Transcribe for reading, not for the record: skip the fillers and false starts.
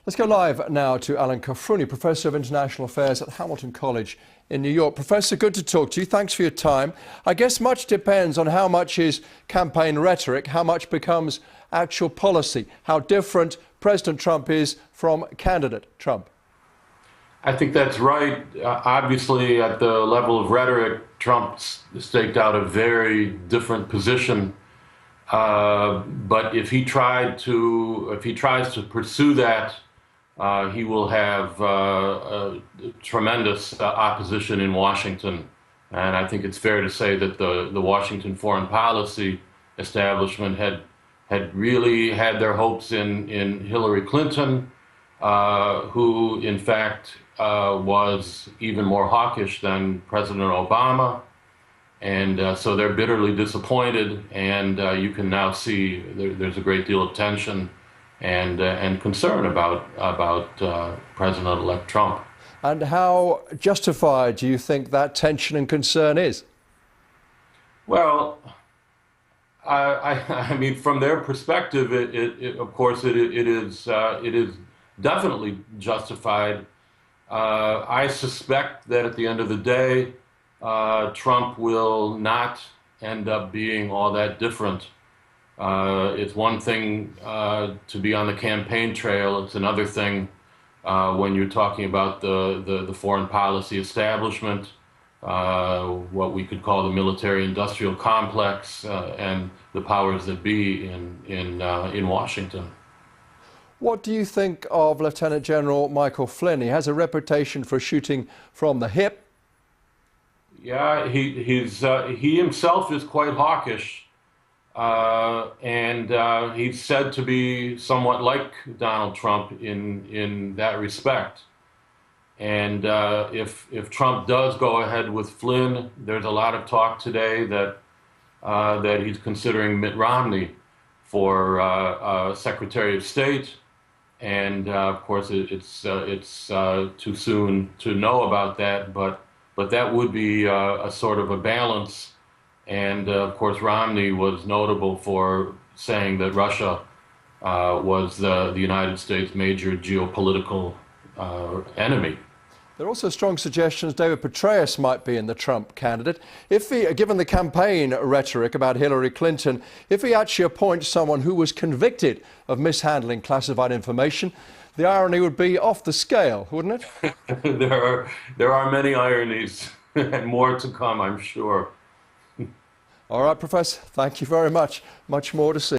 Let's go live now to Alan Cafruny, Professor of International Affairs at Hamilton College in New York. Professor, good to talk to you. Thanks for your time. I guess much depends on how much is campaign rhetoric, how much becomes actual policy, how different President Trump is from candidate Trump. I think that's right. Obviously, at the level of rhetoric, Trump's staked out a very different position. But if he tries to pursue that, he will have tremendous opposition in Washington. And I think it's fair to say that the Washington foreign policy establishment had really had their hopes in Hillary Clinton, who in fact was even more hawkish than President Obama. And so they're bitterly disappointed, and you can now see there's a great deal of tension and concern about President-elect Trump. And how justified do you think that tension and concern is? Well, I mean, from their perspective, of course, it is definitely justified. I suspect that at the end of the day, Trump will not end up being all that different. It's one thing to be on the campaign trail. It's another thing when you're talking about the foreign policy establishment, what we could call the military-industrial complex, and the powers that be in Washington. What do you think of Lieutenant General Michael Flynn? He has a reputation for shooting from the hip. Yeah, he himself is quite hawkish. And he's said to be somewhat like Donald Trump in that respect. And if Trump does go ahead with Flynn, there's a lot of talk today that he's considering Mitt Romney for Secretary of State. And of course, it's too soon to know about that, but that would be a sort of a balance. And of course, Romney was notable for saying that Russia was the United States' major geopolitical enemy. There are also strong suggestions David Petraeus might be in the Trump candidate. If he, given the campaign rhetoric about Hillary Clinton, if he actually appoints someone who was convicted of mishandling classified information, the irony would be off the scale, wouldn't it? There are many ironies and more to come, I'm sure. All right, Professor, thank you very much. Much more to see.